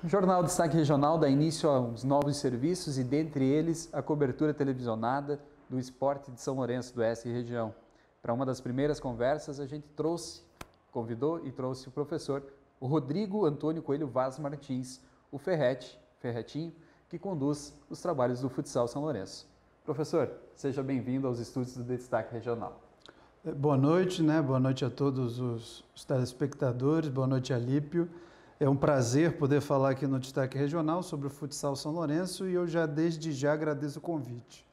O Jornal Destaque Regional dá início aos novos serviços e, dentre eles, a cobertura televisionada do esporte de São Lourenço, do S Região. Para uma das primeiras conversas, a gente convidou e trouxe o professor Rodrigo Antônio Coelho Vaz Martins, o Ferretinho, que conduz os trabalhos do Futsal São Lourenço. Professor, seja bem-vindo aos estúdios do Destaque Regional. Boa noite, Boa noite a todos os telespectadores, boa noite, Alípio. É um prazer poder falar aqui no Destaque Regional sobre o Futsal São Lourenço e eu desde já agradeço o convite.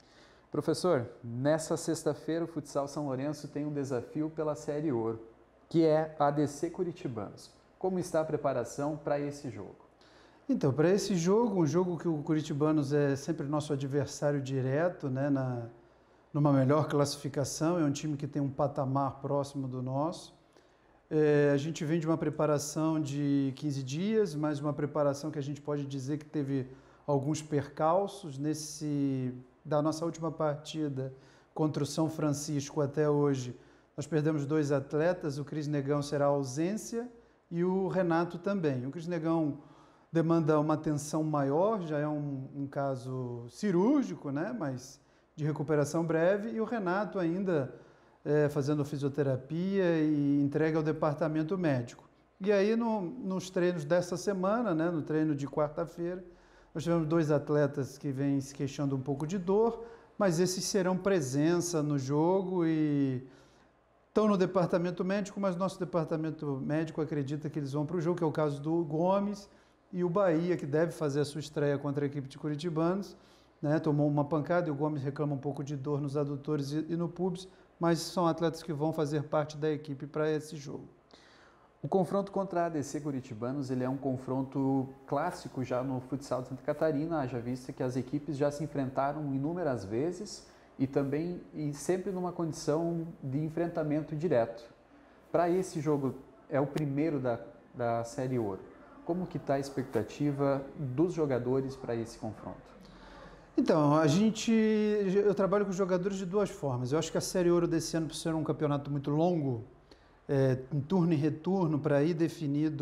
Professor, nessa sexta-feira o Futsal São Lourenço tem um desafio pela Série Ouro, que é a ADC Curitibanos. Como está a preparação para esse jogo? Então, para esse jogo, um jogo que o Curitibanos é sempre nosso adversário direto, numa melhor classificação, é um time que tem um patamar próximo do nosso. A gente vem de uma preparação de 15 dias, mas uma preparação que a gente pode dizer que teve alguns percalços. Da nossa última partida contra o São Francisco até hoje, nós perdemos 2 atletas, o Cris Negão será ausência e o Renato também. O Cris Negão demanda uma atenção maior, já é um caso cirúrgico, mas de recuperação breve, e o Renato ainda fazendo fisioterapia e entregue ao departamento médico. E aí, nos treinos dessa semana, no treino de quarta-feira, nós tivemos 2 atletas que vêm se queixando um pouco de dor, mas esses serão presença no jogo e estão no departamento médico, mas nosso departamento médico acredita que eles vão para o jogo, que é o caso do Gomes e o Bahia, que deve fazer a sua estreia contra a equipe de Curitibanos. Tomou uma pancada e o Gomes reclama um pouco de dor nos adutores e no pubis, mas são atletas que vão fazer parte da equipe para esse jogo. O confronto contra a ADC Curitibanos ele é um confronto clássico já no futsal de Santa Catarina, haja vista que as equipes já se enfrentaram inúmeras vezes e sempre numa condição de enfrentamento direto. Para esse jogo, é o primeiro da Série Ouro. Como que está a expectativa dos jogadores para esse confronto? Então, eu trabalho com jogadores de 2 formas. Eu acho que a Série Ouro desse ano, por ser um campeonato muito longo, em turno e retorno, para ir definir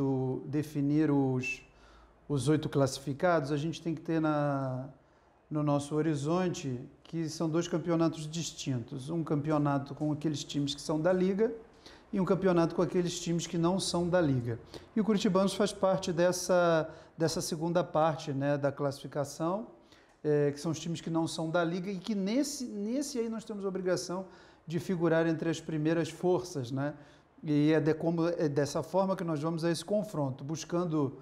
os 8 classificados, a gente tem que ter no nosso horizonte que são 2 campeonatos distintos. Um campeonato com aqueles times que são da Liga e um campeonato com aqueles times que não são da Liga. E o Curitibanos faz parte dessa segunda parte da classificação, que são os times que não são da Liga e que nesse aí nós temos a obrigação de figurar entre as primeiras forças, E é dessa forma que nós vamos a esse confronto, buscando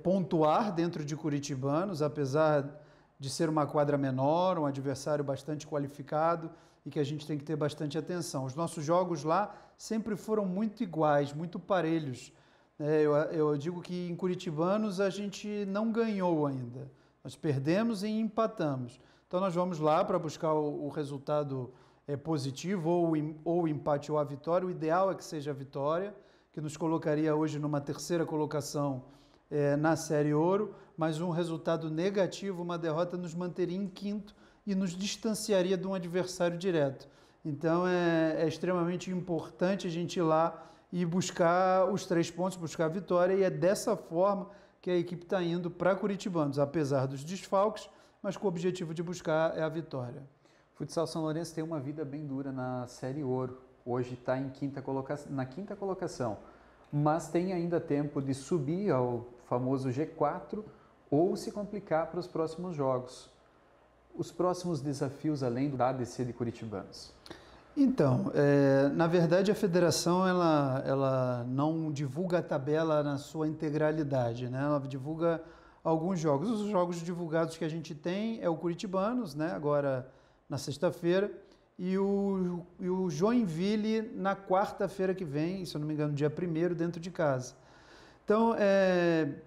pontuar dentro de Curitibanos, apesar de ser uma quadra menor, um adversário bastante qualificado e que a gente tem que ter bastante atenção. Os nossos jogos lá sempre foram muito iguais, muito parelhos. Eu digo que em Curitibanos a gente não ganhou ainda. Nós perdemos e empatamos. Então nós vamos lá para buscar o resultado positivo, ou o empate ou a vitória. O ideal é que seja a vitória, que nos colocaria hoje numa 3ª colocação na Série Ouro, mas um resultado negativo, uma derrota, nos manteria em 5º e nos distanciaria de um adversário direto. Então é extremamente importante a gente ir lá e buscar os 3 pontos, buscar a vitória, e é dessa forma que a equipe está indo para Curitibanos, apesar dos desfalques, mas com o objetivo de buscar a vitória. O Futsal São Lourenço tem uma vida bem dura na Série Ouro. Hoje está na 5ª colocação, mas tem ainda tempo de subir ao famoso G4 ou se complicar para os próximos jogos. Os próximos desafios além da ADC de Curitibanos? Então, na verdade a federação ela não divulga a tabela na sua integralidade, Ela divulga alguns jogos. Os jogos divulgados que a gente tem é o Curitibanos, agora na sexta-feira, e o Joinville na quarta-feira que vem, se eu não me engano, dia 1º, dentro de casa. Então,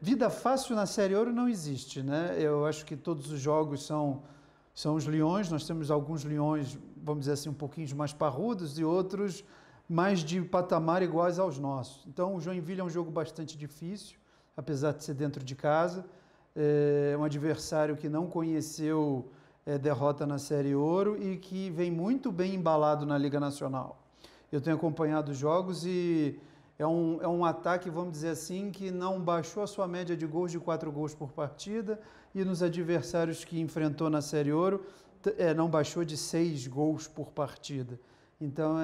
vida fácil na Série Ouro não existe, Eu acho que todos os jogos são os leões. Nós temos alguns leões, vamos dizer assim, um pouquinho mais parrudos e outros mais de patamar iguais aos nossos. Então, o Joinville é um jogo bastante difícil, apesar de ser dentro de casa. É um adversário que não conheceu derrota na Série Ouro e que vem muito bem embalado na Liga Nacional. Eu tenho acompanhado os jogos e é um ataque, vamos dizer assim, que não baixou a sua média de gols de 4 gols por partida e nos adversários que enfrentou na Série Ouro não baixou de 6 gols por partida. Então,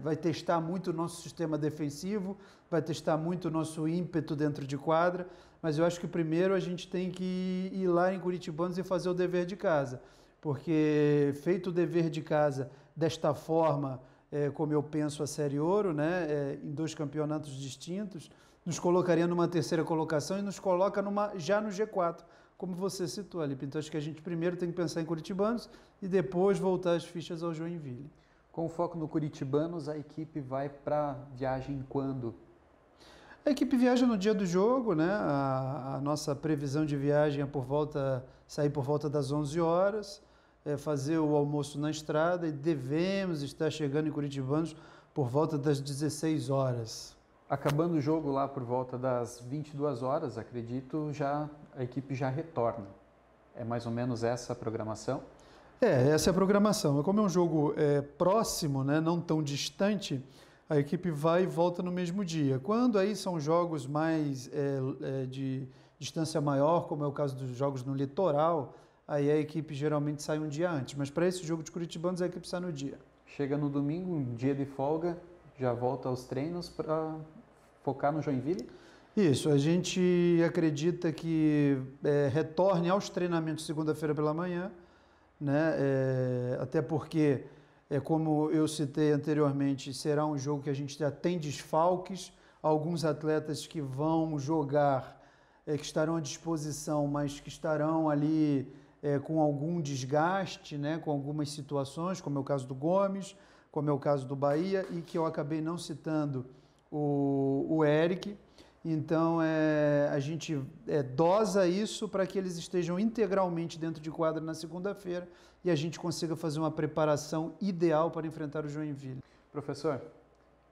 vai testar muito o nosso sistema defensivo, vai testar muito o nosso ímpeto dentro de quadra, mas eu acho que primeiro a gente tem que ir lá em Curitibanos e fazer o dever de casa, porque feito o dever de casa desta forma, como eu penso a Série Ouro, né, em 2 campeonatos distintos, nos colocaria numa terceira colocação e nos coloca já no G4, como você citou, Alipe. Então, acho que a gente primeiro tem que pensar em Curitibanos e depois voltar as fichas ao Joinville. Com foco no Curitibanos, a equipe vai para viagem quando? A equipe viaja no dia do jogo, né? A nossa previsão de viagem é sair por volta das 11 horas, fazer o almoço na estrada e devemos estar chegando em Curitibanos por volta das 16 horas. Acabando o jogo lá por volta das 22 horas, acredito, a equipe já retorna. É mais ou menos essa a programação? Essa é a programação. Como é um jogo próximo, né, não tão distante, a equipe vai e volta no mesmo dia. Quando aí são jogos mais de distância maior, como é o caso dos jogos no litoral, aí a equipe geralmente sai um dia antes. Mas para esse jogo de Curitibanos, a equipe sai no dia. Chega no domingo, um dia de folga, já volta aos treinos para focar no Joinville? Isso, a gente acredita que retorne aos treinamentos segunda-feira pela manhã, né? Até porque, como eu citei anteriormente, será um jogo que a gente já tem desfalques, alguns atletas que vão jogar, que estarão à disposição, mas que estarão ali com algum desgaste, né? Com algumas situações, como é o caso do Gomes, como é o caso do Bahia, e que eu acabei não citando o Eric. Então, a gente dosa isso para que eles estejam integralmente dentro de quadra na segunda-feira e a gente consiga fazer uma preparação ideal para enfrentar o Joinville. Professor,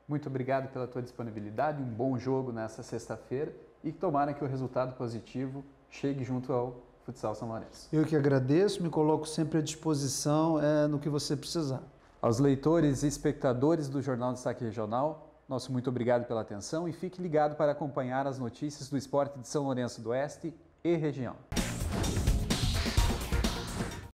muito obrigado pela tua disponibilidade, um bom jogo nessa sexta-feira e tomara que o resultado positivo chegue junto ao Futsal São Lourenço. Eu que agradeço, me coloco sempre à disposição no que você precisar. Aos leitores e espectadores do Jornal Destaque Regional, nosso muito obrigado pela atenção e fique ligado para acompanhar as notícias do esporte de São Lourenço do Oeste e região.